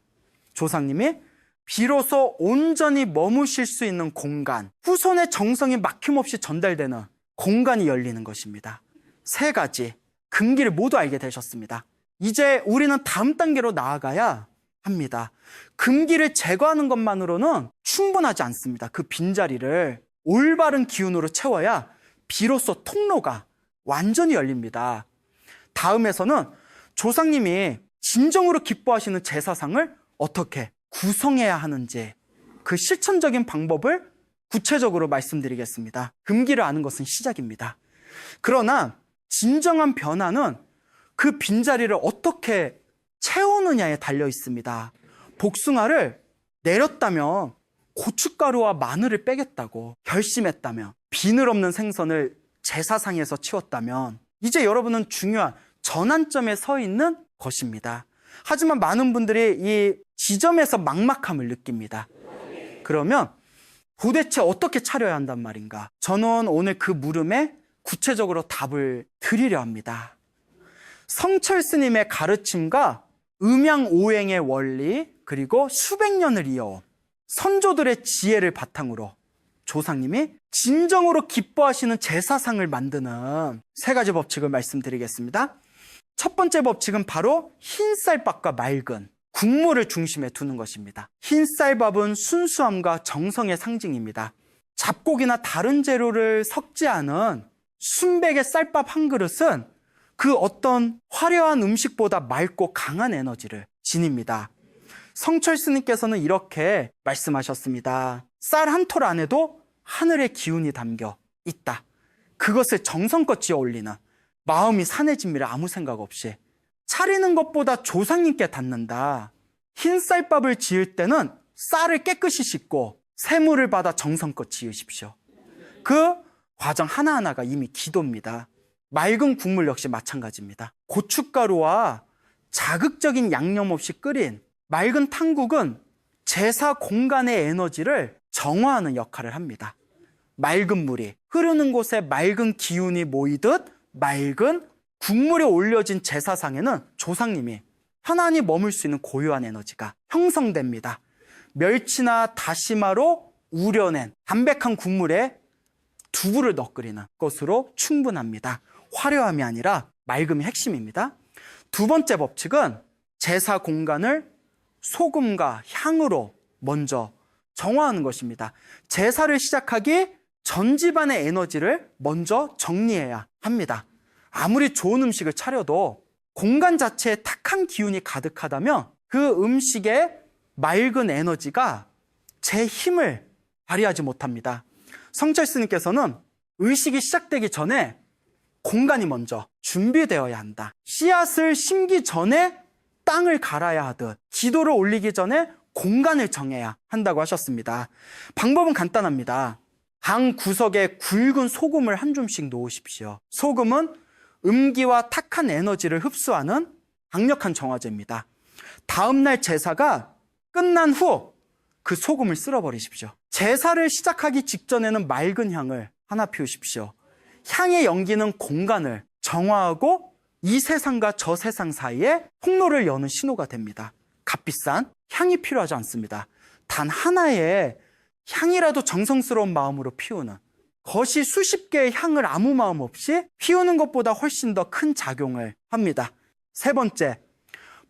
조상님이 비로소 온전히 머무실 수 있는 공간, 후손의 정성이 막힘없이 전달되는 공간이 열리는 것입니다. 세 가지 금기를 모두 알게 되셨습니다. 이제 우리는 다음 단계로 나아가야 합니다. 금기를 제거하는 것만으로는 충분하지 않습니다. 그 빈자리를 올바른 기운으로 채워야 비로소 통로가 완전히 열립니다. 다음에서는 조상님이 진정으로 기뻐하시는 제사상을 어떻게 구성해야 하는지 그 실천적인 방법을 구체적으로 말씀드리겠습니다. 금기를 아는 것은 시작입니다. 그러나 진정한 변화는 그 빈자리를 어떻게 채우느냐에 달려 있습니다. 복숭아를 내렸다면 고춧가루와 마늘을 빼겠다고 결심했다면, 비늘 없는 생선을 제사상에서 치웠다면 이제 여러분은 중요한 전환점에 서 있는 것입니다. 하지만 많은 분들이 이 지점에서 막막함을 느낍니다. 그러면 도대체 어떻게 차려야 한단 말인가? 저는 오늘 그 물음에 구체적으로 답을 드리려 합니다. 성철 스님의 가르침과 음양오행의 원리, 그리고 수백 년을 이어온 선조들의 지혜를 바탕으로 조상님이 진정으로 기뻐하시는 제사상을 만드는 세 가지 법칙을 말씀드리겠습니다. 첫 번째 법칙은 바로 흰쌀밥과 맑은 국물을 중심에 두는 것입니다. 흰쌀밥은 순수함과 정성의 상징입니다. 잡곡이나 다른 재료를 섞지 않은 순백의 쌀밥 한 그릇은 그 어떤 화려한 음식보다 맑고 강한 에너지를 지닙니다. 성철 스님께서는 이렇게 말씀하셨습니다. 쌀 한 톨 안에도 하늘의 기운이 담겨 있다. 그것을 정성껏 지어 올리는 마음이 산해집니다. 아무 생각 없이. 차리는 것보다 조상님께 닿는다. 흰 쌀밥을 지을 때는 쌀을 깨끗이 씻고 세물을 받아 정성껏 지으십시오. 그 과정 하나하나가 이미 기도입니다. 맑은 국물 역시 마찬가지입니다. 고춧가루와 자극적인 양념 없이 끓인 맑은 탕국은 제사 공간의 에너지를 정화하는 역할을 합니다. 맑은 물이 흐르는 곳에 맑은 기운이 모이듯 맑은 국물에 올려진 제사상에는 조상님이 편안히 머물 수 있는 고유한 에너지가 형성됩니다. 멸치나 다시마로 우려낸 담백한 국물에 두부를 넣어 끓이는 것으로 충분합니다. 화려함이 아니라 맑음이 핵심입니다. 두 번째 법칙은 제사 공간을 소금과 향으로 먼저 정화하는 것입니다. 제사를 시작하기 전 집안의 에너지를 먼저 정리해야 합니다. 아무리 좋은 음식을 차려도 공간 자체에 탁한 기운이 가득하다면 그 음식의 맑은 에너지가 제 힘을 발휘하지 못합니다. 성철 스님께서는 의식이 시작되기 전에 공간이 먼저 준비되어야 한다. 씨앗을 심기 전에 땅을 갈아야 하듯 기도를 올리기 전에 공간을 정해야 한다고 하셨습니다. 방법은 간단합니다. 방 구석에 굵은 소금을 한 줌씩 놓으십시오. 소금은 음기와 탁한 에너지를 흡수하는 강력한 정화제입니다. 다음날 제사가 끝난 후 그 소금을 쓸어버리십시오. 제사를 시작하기 직전에는 맑은 향을 하나 피우십시오. 향의 연기는 공간을 정화하고 이 세상과 저 세상 사이에 통로를 여는 신호가 됩니다. 값비싼 향이 필요하지 않습니다. 단 하나의 향이라도 정성스러운 마음으로 피우는 것이 수십 개의 향을 아무 마음 없이 피우는 것보다 훨씬 더 큰 작용을 합니다. 세 번째,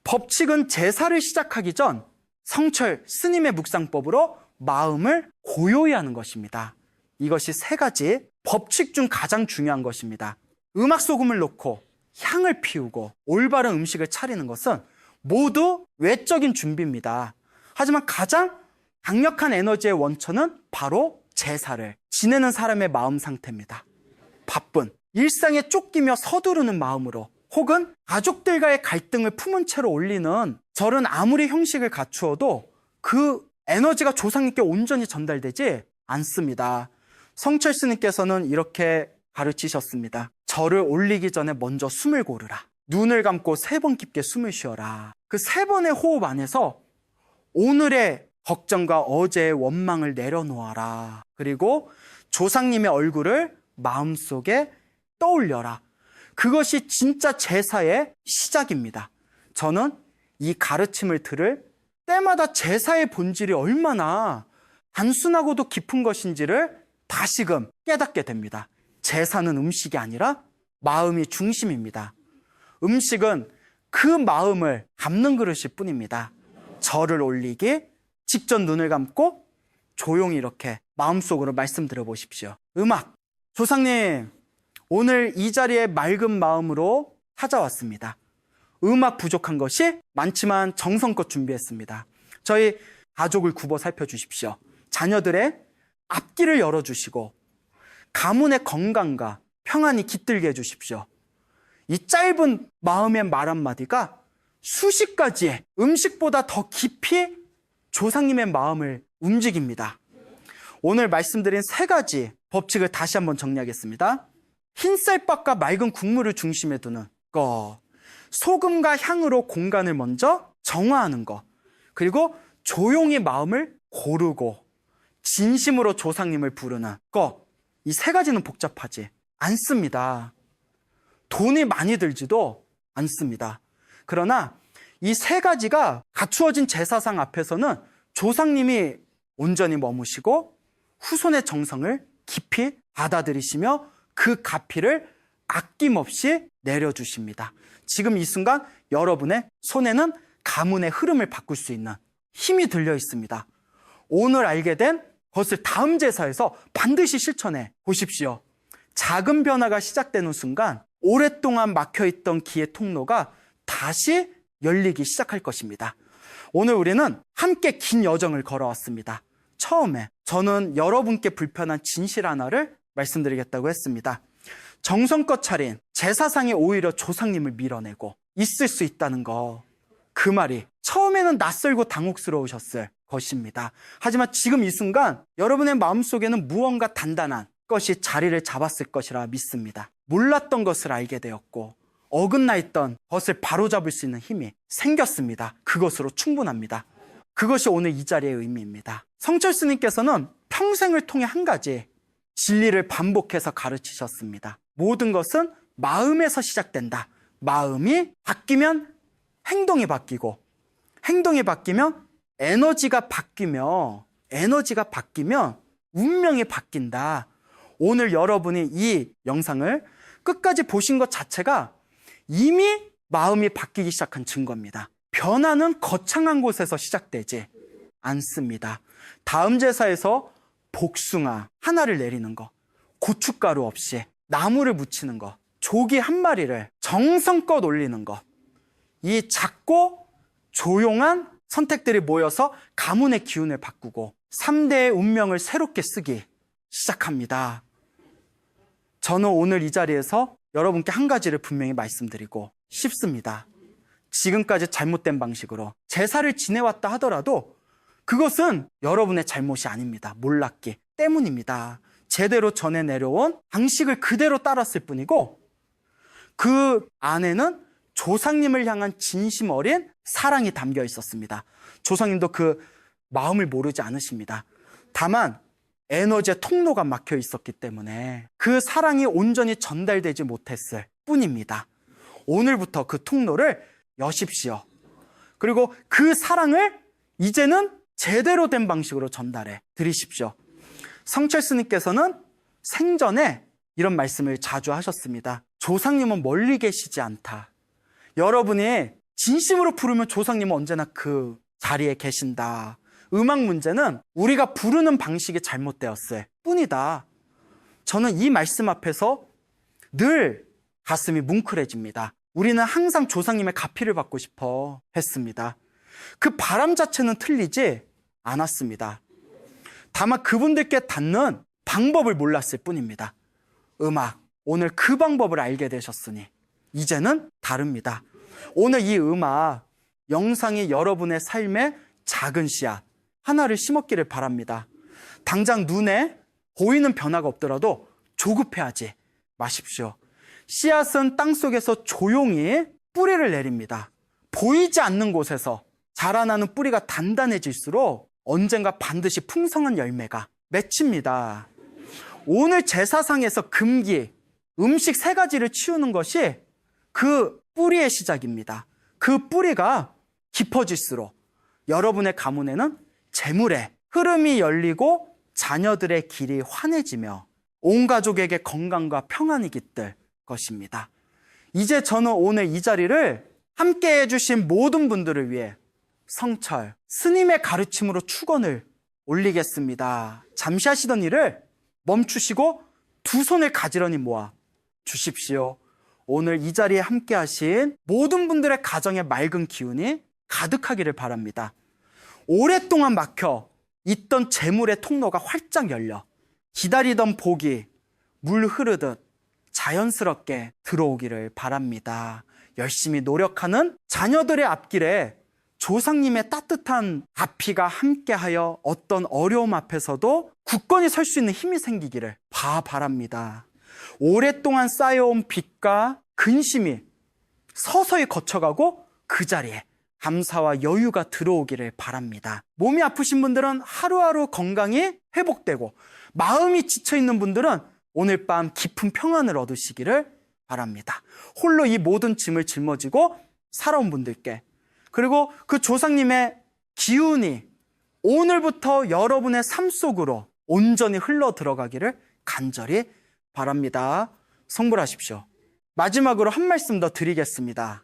법칙은 제사를 시작하기 전 성철 스님의 묵상법으로 마음을 고요히 하는 것입니다. 이것이 세 가지 법칙 중 가장 중요한 것입니다. 음악 소금을 넣고 향을 피우고 올바른 음식을 차리는 것은 모두 외적인 준비입니다. 하지만 가장 강력한 에너지의 원천은 바로 제사를 지내는 사람의 마음 상태입니다. 바쁜 일상에 쫓기며 서두르는 마음으로 혹은 가족들과의 갈등을 품은 채로 올리는 절은 아무리 형식을 갖추어도 그 에너지가 조상님께 온전히 전달되지 않습니다. 성철 스님께서는 이렇게 가르치셨습니다. 절을 올리기 전에 먼저 숨을 고르라. 눈을 감고 3번 깊게 숨을 쉬어라. 그 3번의 호흡 안에서 오늘의 걱정과 어제의 원망을 내려놓아라. 그리고 조상님의 얼굴을 마음속에 떠올려라. 그것이 진짜 제사의 시작입니다. 저는 이 가르침을 들을 때마다 제사의 본질이 얼마나 단순하고도 깊은 것인지를 다시금 깨닫게 됩니다. 제사는 음식이 아니라 마음이 중심입니다. 음식은 그 마음을 담는 그릇일 뿐입니다. 절을 올리기 직전 눈을 감고 조용히 이렇게 마음속으로 말씀드려 보십시오. 음악, 조상님 오늘 이 자리에 맑은 마음으로 찾아왔습니다. 음악 부족한 것이 많지만 정성껏 준비했습니다. 저희 가족을 굽어 살펴주십시오. 자녀들의 앞길을 열어주시고 가문의 건강과 평안이 깃들게 해주십시오. 이 짧은 마음의 말 한마디가 수십 가지의 음식보다 더 깊이 조상님의 마음을 움직입니다. 오늘 말씀드린 3가지 법칙을 다시 한번 정리하겠습니다. 흰쌀밥과 맑은 국물을 중심에 두는 것, 소금과 향으로 공간을 먼저 정화하는 것, 그리고 조용히 마음을 고르고 진심으로 조상님을 부르는 것. 이 3가지는 복잡하지 않습니다. 돈이 많이 들지도 않습니다. 그러나 이 3가지가 갖추어진 제사상 앞에서는 조상님이 온전히 머무시고 후손의 정성을 깊이 받아들이시며 그 가피를 아낌없이 내려주십니다. 지금 이 순간 여러분의 손에는 가문의 흐름을 바꿀 수 있는 힘이 들려 있습니다. 오늘 알게 된 것을 다음 제사에서 반드시 실천해 보십시오. 작은 변화가 시작되는 순간 오랫동안 막혀있던 기의 통로가 다시 열리기 시작할 것입니다. 오늘 우리는 함께 긴 여정을 걸어왔습니다. 처음에 저는 여러분께 불편한 진실 하나를 말씀드리겠다고 했습니다. 정성껏 차린 제사상이 오히려 조상님을 밀어내고 있을 수 있다는 거, 그 말이 처음에는 낯설고 당혹스러우셨을 것입니다. 하지만 지금 이 순간 여러분의 마음속에는 무언가 단단한 것이 자리를 잡았을 것이라 믿습니다. 몰랐던 것을 알게 되었고 어긋나 있던 것을 바로잡을 수 있는 힘이 생겼습니다. 그것으로 충분합니다. 그것이 오늘 이 자리의 의미입니다. 성철 스님께서는 평생을 통해 한 가지 진리를 반복해서 가르치셨습니다. 모든 것은 마음에서 시작된다. 마음이 바뀌면 행동이 바뀌고, 행동이 바뀌면 에너지가 바뀌면 운명이 바뀐다. 오늘 여러분이 이 영상을 끝까지 보신 것 자체가 이미 마음이 바뀌기 시작한 증거입니다. 변화는 거창한 곳에서 시작되지 않습니다. 다음 제사에서 복숭아 하나를 내리는 거, 고춧가루 없이 나무를 묻히는 거, 조기 한 마리를 정성껏 올리는 거, 이 작고 조용한 선택들이 모여서 가문의 기운을 바꾸고 3대의 운명을 새롭게 쓰기 시작합니다. 저는 오늘 이 자리에서 여러분께 한 가지를 분명히 말씀드리고 싶습니다. 지금까지 잘못된 방식으로 제사를 지내왔다 하더라도 그것은 여러분의 잘못이 아닙니다. 몰랐기 때문입니다. 제대로 전해 내려온 방식을 그대로 따랐을 뿐이고, 그 안에는 조상님을 향한 진심 어린 사랑이 담겨 있었습니다. 조상님도 그 마음을 모르지 않으십니다. 다만 에너지의 통로가 막혀 있었기 때문에 그 사랑이 온전히 전달되지 못했을 뿐입니다. 오늘부터 그 통로를 여십시오. 그리고 그 사랑을 이제는 제대로 된 방식으로 전달해 드리십시오. 성철 스님께서는 생전에 이런 말씀을 자주 하셨습니다. 조상님은 멀리 계시지 않다. 여러분이 진심으로 부르면 조상님은 언제나 그 자리에 계신다. 음악 문제는 우리가 부르는 방식이 잘못되었을 뿐이다. 저는 이 말씀 앞에서 늘 가슴이 뭉클해집니다. 우리는 항상 조상님의 가피를 받고 싶어 했습니다. 그 바람 자체는 틀리지 않았습니다. 다만 그분들께 닿는 방법을 몰랐을 뿐입니다. 음악, 오늘 그 방법을 알게 되셨으니 이제는 다릅니다. 오늘 이 음악 영상이 여러분의 삶에 작은 씨앗 하나를 심었기를 바랍니다. 당장 눈에 보이는 변화가 없더라도 조급해하지 마십시오. 씨앗은 땅속에서 조용히 뿌리를 내립니다. 보이지 않는 곳에서 자라나는 뿌리가 단단해질수록 언젠가 반드시 풍성한 열매가 맺힙니다. 오늘 제사상에서 금기, 음식 3가지를 치우는 것이 그 뿌리의 시작입니다. 그 뿌리가 깊어질수록 여러분의 가문에는 재물의 흐름이 열리고 자녀들의 길이 환해지며 온 가족에게 건강과 평안이 깃들 것입니다. 이제 저는 오늘 이 자리를 함께 해주신 모든 분들을 위해 성철, 스님의 가르침으로 축원을 올리겠습니다. 잠시 하시던 일을 멈추시고 두 손을 가지런히 모아 주십시오. 오늘 이 자리에 함께 하신 모든 분들의 가정에 맑은 기운이 가득하기를 바랍니다. 오랫동안 막혀 있던 재물의 통로가 활짝 열려 기다리던 복이 물 흐르듯 자연스럽게 들어오기를 바랍니다. 열심히 노력하는 자녀들의 앞길에 조상님의 따뜻한 앞이가 함께하여 어떤 어려움 앞에서도 굳건히 설 수 있는 힘이 생기기를 바랍니다. 오랫동안 쌓여온 빚과 근심이 서서히 거쳐가고 그 자리에 감사와 여유가 들어오기를 바랍니다. 몸이 아프신 분들은 하루하루 건강이 회복되고, 마음이 지쳐있는 분들은 오늘 밤 깊은 평안을 얻으시기를 바랍니다. 홀로 이 모든 짐을 짊어지고 살아온 분들께, 그리고 그 조상님의 기운이 오늘부터 여러분의 삶 속으로 온전히 흘러 들어가기를 간절히 바랍니다. 성불하십시오. 마지막으로 한 말씀 더 드리겠습니다.